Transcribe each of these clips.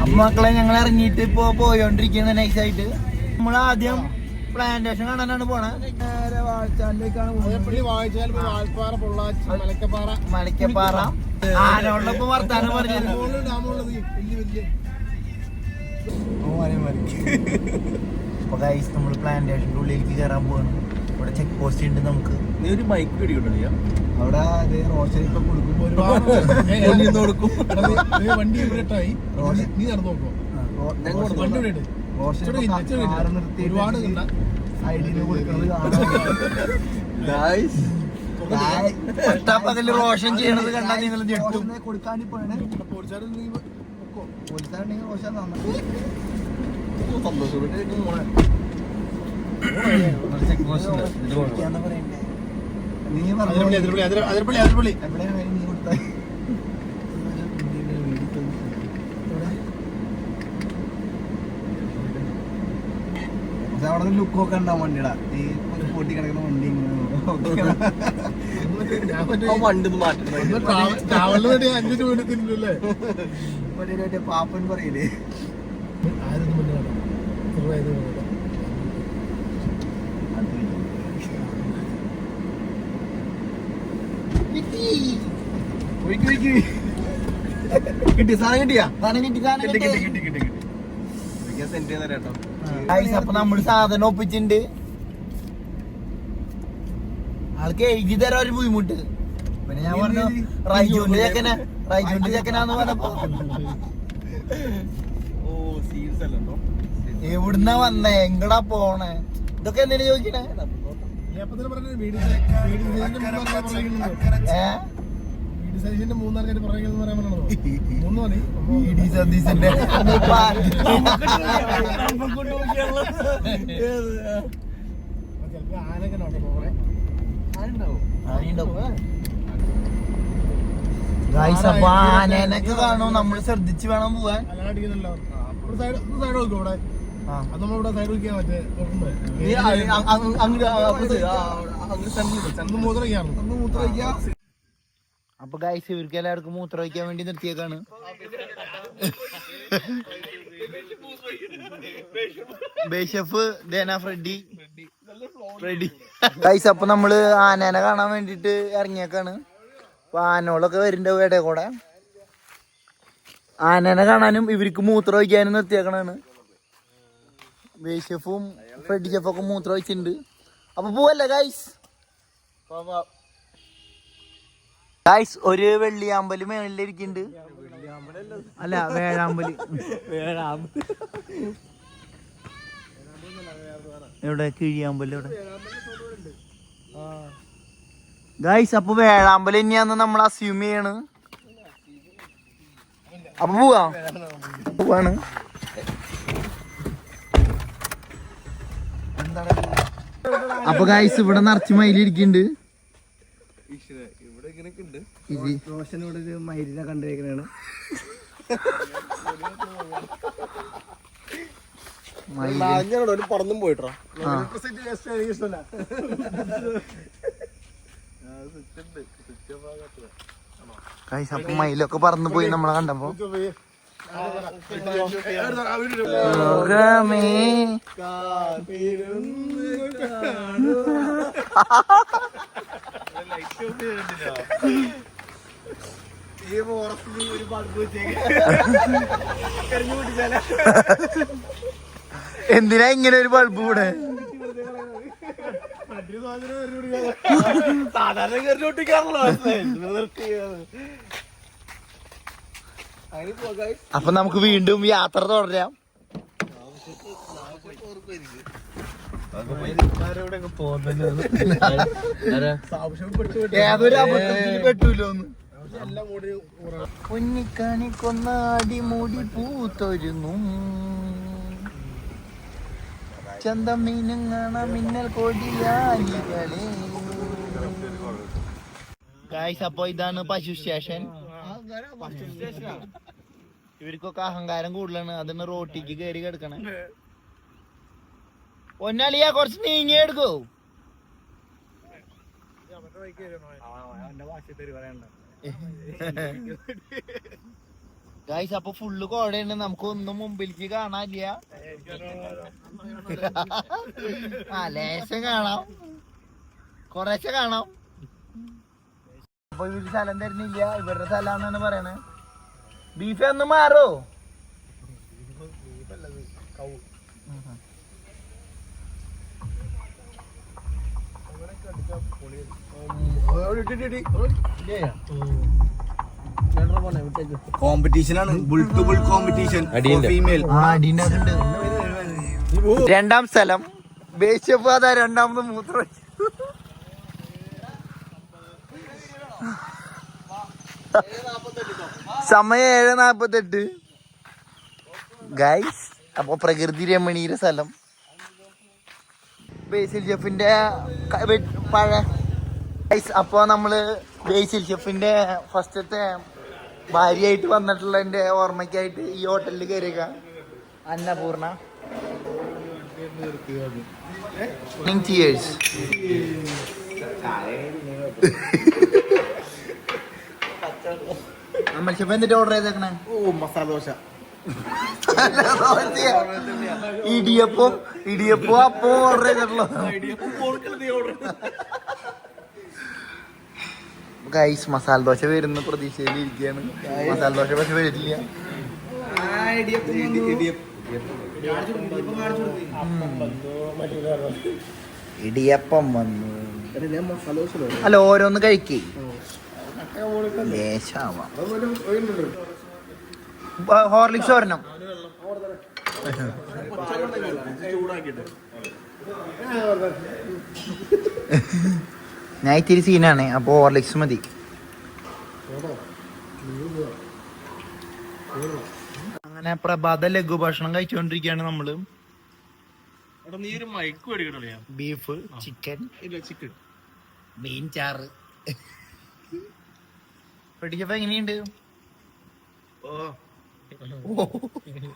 അപ്പൊ മക്കളെ ഞങ്ങൾ ഇറങ്ങിയിട്ട് ഇപ്പൊ പോയോണ്ടിരിക്കുന്ന നൈസായിട്ട്. നമ്മളാദ്യം പ്ലാന്റേഷൻ കാണാനാണ് പോണേ. നേരെ വാഴച്ചാലിലേക്കാണ് മലക്കപ്പാറ. ആനോടൊപ്പം വർത്താനം പറഞ്ഞിരുന്നു. അപ്പൊ ഗൈസ് നമ്മൾ പ്ലാന്റേഷന്റെ ഉള്ളിലേക്ക് കയറാൻ പോവാണ്. ഇവിടെ ചെക്ക് പോസ്റ്റ് ഉണ്ട്. നമുക്ക് നീ ഒരു ബൈക്ക് പിടിക്കണ്ടോ അവിടെ റോഷൻ ഇപ്പൊ കൊടുക്കുമ്പോ വണ്ടി ഇവിടെട്ടായി നീ നടന്നു നോക്കോ ഒരുപാട് പകല് റോഷൻ ചെയ്യണത് കണ്ടാൽ നിങ്ങൾ ഞെട്ടും. കൊടുക്കാണ്ടി പോയാണ് പോലീസുകാരുണ്ടെങ്കിൽ റോഷൻ നീ അവിടെ ലുക്ക് ഒക്കെ ഉണ്ടാവും വണ്ടിയുടെ ഈ പൊട്ടി കിടക്കുന്ന വണ്ടി മറ്റേ പാപ്പൻ പറയില്ലേ കിട്ടി സാധനം കിട്ടിയാ കിട്ടി അപ്പൊ നമ്മള് സാധനം ഒപ്പിച്ചിട്ടുണ്ട്. ആൾക്ക് എഴുതി തരാൻ ഒരു ബുദ്ധിമുട്ട്. പിന്നെ ഞാൻ പറഞ്ഞു റൈജുവിന്റെ ചെക്കനാന്ന് പറഞ്ഞപ്പോ എവിടുന്നാ വന്നേ എങ്ങടാ പോണേ ഇതൊക്കെ എന്തിനാ ചോദിക്കണേ? അപ്പൊ ആനേനൊക്കെ കാണും. നമ്മള് ശ്രദ്ധിച്ച് വേണം പോവാൻ. അപ്പൊ ഗൈസ് ഇവർക്ക് എല്ലാവർക്കും മൂത്രം ഒഴിക്കാൻ വേണ്ടി നിർത്തിയേക്കാണ്. ഗൈസ് അപ്പൊ നമ്മള് ആനേനെ കാണാൻ വേണ്ടിട്ട് ഇറങ്ങിയേക്കാണ്. അപ്പൊ ആനോളൊക്കെ വരുന്നുണ്ട് ഇടയിൽ കൂടെ. ആനേനെ കാണാനും ഇവർക്ക് മൂത്രം ഒഴിക്കാനും നിർത്തിയേക്കണാണ്. ബേഷഫും ഫ്രെഡി ഷെഫൊക്കെ മൂത്രം ഒഴിച്ചിട്ടുണ്ട്. അപ്പൊ പോവല്ലേ ഗൈസ്? ഗൈസ് ഒരു വെള്ളിയാമ്പല് മേളിലിരിക്കുന്നുണ്ട്. അല്ല വേഴാമ്പല്. എവിടെ കിഴിയാമ്പല് എവിടെ? ഗൈസ് അപ്പൊ വേഴാമ്പല് തന്നെയാന്ന് നമ്മൾ അസ്യൂം ചെയ്യാണ്. അപ്പൊ പോവാണ്. അപ്പൊ ഗൈസ് ഇവിടെ നിറച്ച് മയിലിരിക്കുന്നുണ്ട്. റോഷനോട് ഒരു മയിലിനെ കണ്ടിരിക്കണാണ്. പറന്നും പോയിട്ടോ ഗൈസ് അപ്പൊ മയിലൊക്കെ പറന്നു പോയി നമ്മളെ കണ്ടപ്പോ. എന്തിനാ ഇങ്ങനെ ഒരു ബൾബ് കൂടെ? അപ്പൊ നമുക്ക് വീണ്ടും യാത്ര തുടരാം. ഏതൊരു അബദ്ധത്തിൽ പെട്ടൂലോന്ന്. പൊന്നിക്കണി കൊന്നാടി മൂടി പൂത്തൊരുങ്ങും ചന്തം മീനുങ്ങണ മിന്നൽ കൊടിയാലികളെ. ഗൈസ് അപ്പൊ ഇതാണ് പശു സ്റ്റേഷൻ. ഇവർക്കൊക്കെ അഹങ്കാരം കൂടുതലാണ്. അതിന് റോട്ടിക്ക് കയറി കിടക്കണേ. പൊന്നാളിയാ കുറച്ച് നീങ്ങി എടുക്കോ. ഗൈസ് അപ്പൊ ഫുള്ള് കോടയുണ്ട്, നമുക്ക് ഒന്നും മുമ്പിലേക്ക് കാണാനില്ല. ആ ലേശം കാണാം, കൊറേശ്ശെ കാണാം. അപ്പൊ ഇവര് സ്ഥലം തരുന്നില്ല, ഇവരുടെ സ്ഥലമാണെന്നാണ് പറയണേ. ബീഫ് ഒന്ന് മാറോ? കോമ്പറ്റീഷൻ ആണ്, bull to bull competition. Female രണ്ടാം സ്ഥലം ബേച്ചപ്പാത, രണ്ടാമത് മൂത്രം. സമയം 7:48. ഗൈസ് അപ്പൊ പ്രകൃതി രമണീയ സ്ഥലം ബേസിൽ ഷെഫിന്റെ പഴയ. ഗൈസ് അപ്പൊ നമ്മള് ബേസിൽ ഷെഫിന്റെ ഫസ്റ്റത്തെ ഭാര്യയായിട്ട് വന്നിട്ടുള്ളതിന്റെ ഓർമ്മയ്ക്കായിട്ട് ഈ ഹോട്ടലിൽ കയറിയേക്ക. അന്നപൂർണ നമ്മൾ ഷെഫ് എന്നിട്ട് ഓർഡർ ചെയ്തേക്കണേ? മസാല ദോശ, ഇടിയപ്പോ അപ്പൊ ഓർഡർ ചെയ്തിട്ടുള്ളൂ. ഗൈസ് മസാല ദോശ വരുന്ന പ്രതീക്ഷയിൽ ഇരിക്കുകയാണ്. മസാല ദോശ പക്ഷെ വരില്ല. ഇടിയപ്പം വന്നു. അല്ല ഓരോന്ന് കഴിക്കേ, ലേശാവാം. ഹോർലിക്സ് ഒരെണ്ണം. ഞാൻ ഇത്തിരി സീനാണ്, അപ്പൊ ഹോർലിക്സ് മതി. അങ്ങനെ പ്രഭാത ലഘു ഭക്ഷണം കഴിച്ചുകൊണ്ടിരിക്കുകയാണ് നമ്മള്. ബീഫ്, ചിക്കൻ, മീൻ ചാറ്. പഠിച്ചപ്പോ എങ്ങനെയുണ്ട്?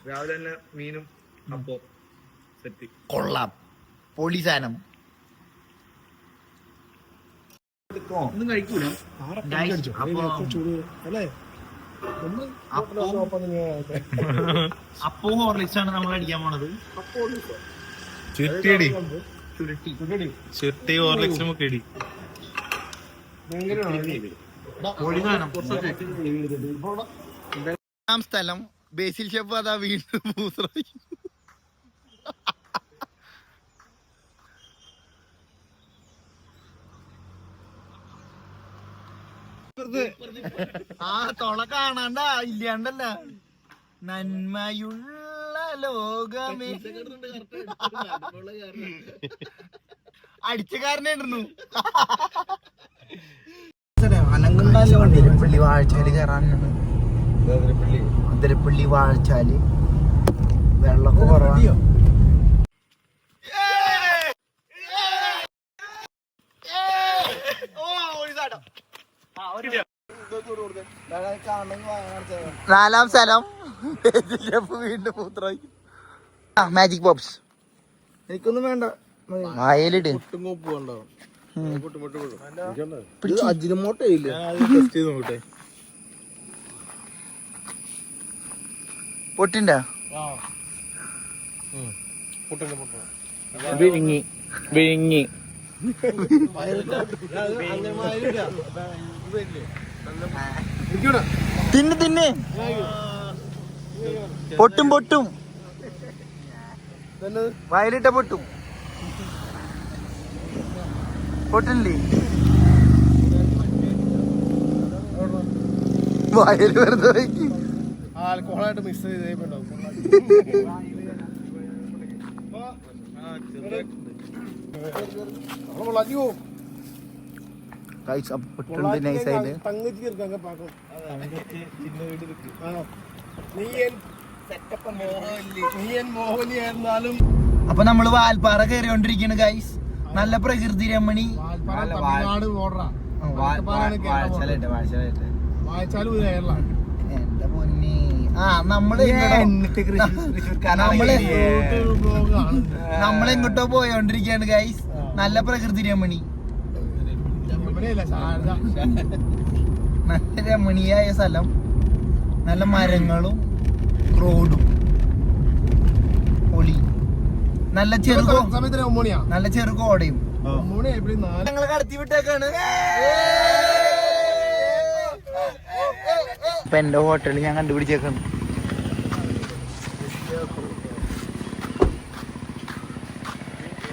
രാവിലെ തന്നെ മീനും അപ്പോ സെറ്റ്, കൊള്ളാം, പൊളി സാധനം. ഒന്നും കഴിക്കൂല. അപ്പോ ഹോർലിക്സ് ആണ് നമ്മൾ അടിക്കാൻ പോണത്. സ്ഥലം ബേസിൽ ഷെഫ് അതാ വീണ്ടും മൂത്രം. ആ തൊള കാണാണ്ട ഇല്ലാണ്ടല്ല. നന്മയുള്ള ലോകമേ അടിച്ചക്കാരനായിരുന്നു. അതിരപ്പള്ളി വാഴച്ചാല് കയറാനാണ്. അതിരപ്പള്ളി വാഴച്ചാല് വെള്ളമൊക്കെ കുറവാണ്. നാലാം സ്ഥലം വീണ്ടും മൂത്രമായി. മാജിക് പോപ്സ് എനിക്കൊന്നും വേണ്ട. വായലിട്. അജിനോമോട്ടോ ഇല്ല. പൊട്ടിണ്ട വിഴുങ്ങി വിഴുങ്ങി തിന്ന് തിന്ന്. പൊട്ടും പൊട്ടും, വയലിട്ട പൊട്ടും. പൊട്ടില്ലേ വയല് വെറുതെ വയ്ക്ക്. ആൽക്കഹോളായിട്ട് മിക്സ് ചെയ്ത് അപ്പൊ നമ്മള് വാൽപ്പാറ കയറിക്കൊണ്ടിരിക്കുന്നു ഗൈസ്. നല്ല പ്രകൃതി രമണി. എന്റെ പൊന്നി. ആ നമ്മളെങ്ങോട്ടോ പോയോണ്ടിരിക്കാണ് ഗൈസ്. നല്ല പ്രകൃതി രമണി, നല്ല രമണീയായ സ്ഥലം, നല്ല മരങ്ങളും റോഡും പൊളി, നല്ല നല്ല ചെറു കോടയും ഞങ്ങളെ കടത്തി വിട്ടേക്കാണ്. ഇപ്പൊ എന്റെ ഹോട്ടലിൽ ഞാൻ കണ്ടുപിടിച്ചേക്കാണ്.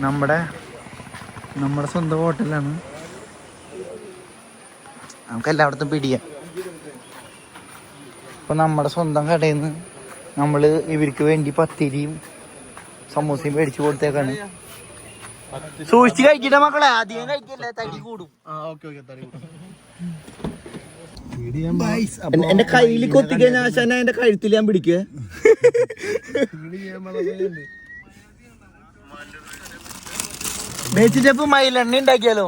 നമ്മുടെ സ്വന്തം ഹോട്ടലാണ്. നമുക്ക് എല്ലായിടത്തും പിടിയാം. ഇപ്പൊ നമ്മുടെ സ്വന്തം കടയിൽ നിന്ന് നമ്മള് ഇവർക്ക് വേണ്ടി പത്തിരിയും സമൂസയും മേടിച്ചു കൊടുത്തേക്കാണ്. സൂക്ഷിച്ച് കഴിക്കട്ടെ മക്കളെ, അധികം കഴിക്കല്ലേ, തടി കൂടും. എന്റെ കയ്യിൽ കൊത്തിക്കഴിഞ്ഞാൽ എന്റെ കഴുത്തിൽ ഞാൻ പിടിക്കുക. ബേച്ചിച്ചപ്പ് മയിലെണ്ണ ഉണ്ടാക്കിയാലോ?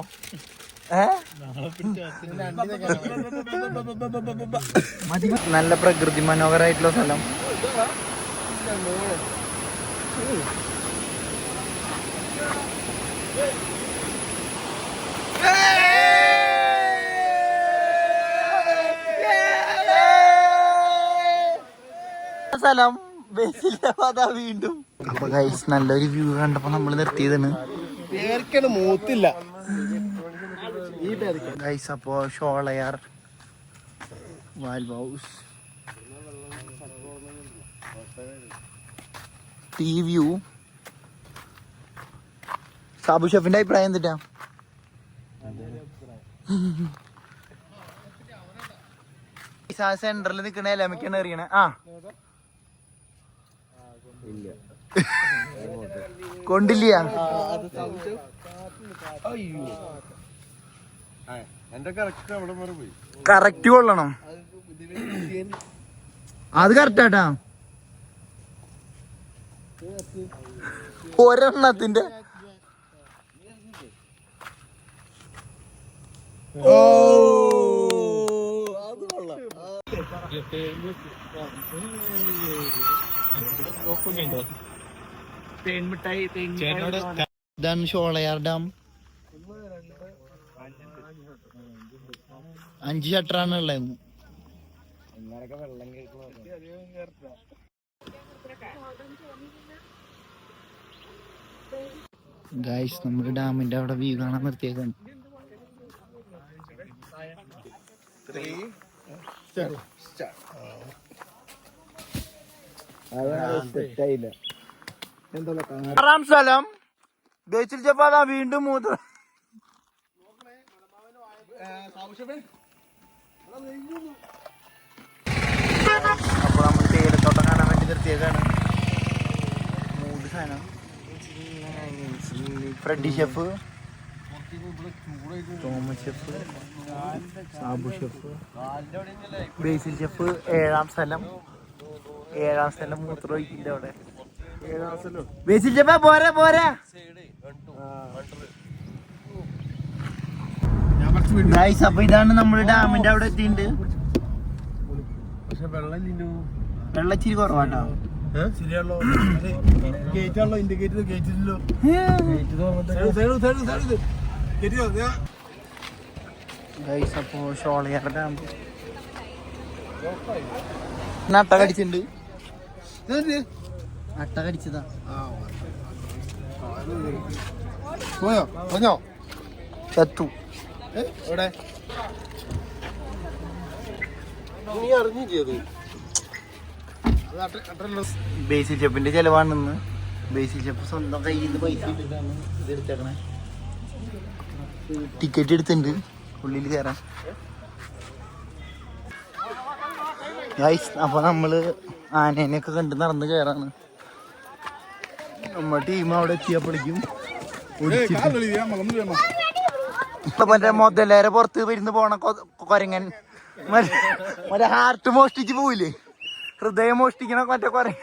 നല്ല പ്രകൃതി മനോഹരമായിട്ടുള്ള സ്ഥലം. സ്ഥലം വീണ്ടും. അപ്പൊ ഗൈസ് നല്ലൊരു വ്യൂ കണ്ടപ്പോ നമ്മള് നിർത്തിയതാണ്. മൂത്തില്ല ഗൈസ്. അപ്പോ Sholayar valve house tea view. Sabu ഷെഫിന്റെ അഭിപ്രായം എന്തിട്ടാ? സെന്ററിൽ നിക്കണ എലമക്കാണ് എറിയണേ. കൊണ്ടില്ല, കറക്റ്റ് കൊള്ളണം. അത് കറക്റ്റാട്ടാ. ഒരെണ്ണത്തിന്റെ ഇതാണ് ഷോളയാർ ഡാം. 5 ഷട്ടറാണ് ഉള്ളത്. ഗൈസ് നമ്മുടെ ഡാമിന്റെ അവിടെ വ്യൂ കാണാൻ നിർത്തിയേക്കാണ്. ആറാം സ്ഥലം ബേച്ചിൽ ചപ്പാ വീണ്ടും മൂത്ര. അപ്പൊ നമ്മൾ തേയിലത്തോട്ടം കാണാൻ വേണ്ടി നിർത്തിയേക്കാണ്. 3 സാധനം. Freddy chef, Thomas chef, Sabu chef, Basil chef. 7ാം സ്ഥലം മൂത്രമൊഴിക്കില്ല അവിടെ. ബേസിൽ ഷെഫ് പോരാ പോരാ. ഗൈസ് അപ്പൊ ഇതാണ് നമ്മൾ ഡാമിന്റെ അവിടെ എത്തിയിട്ടുണ്ട്. വെള്ളം ഇച്ചിരി കുറവാട്ടോ. ഗൈസ് അപ്പൊ ഷോളയാർ ഡാം അട്ട കടിച്ചിട്ടുണ്ട്. അട്ട കടിച്ചതാ. ചത്തു. ബേസിൽ ഷെഫിന്റെ ചെലവാണെന്ന്. ബേസിൽ ഷെഫ് സ്വന്തം കയ്യിൽ നിന്ന് പൈസ ഇട്ടിട്ടാണ് ഇത് എടുത്തേക്കണേ. ടിക്കറ്റ് എടുത്തിട്ടുണ്ട് ഉള്ളിൽ കയറാൻ. ഗൈസ് അപ്പൊ നമ്മള് ആനേനെയൊക്കെ കണ്ട് നടന്ന് കയറാണ്. നമ്മുടെ ടീം അവിടെ എത്തിയപ്പോഴേക്കും മറ്റേ മുതലേറെ പുറത്ത് വരുന്ന് പോണ കൊരങ്ങൻ, മറ്റേ ഹാർട്ട് മോഷ്ടിച്ച് പോവില്ലേ, ഹൃദയം മോഷ്ടിക്കണ മറ്റേ കൊരങ്ങൻ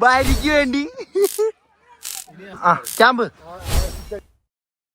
ഭാര്യക്ക് വേണ്ടി. ക്യാമ്പ്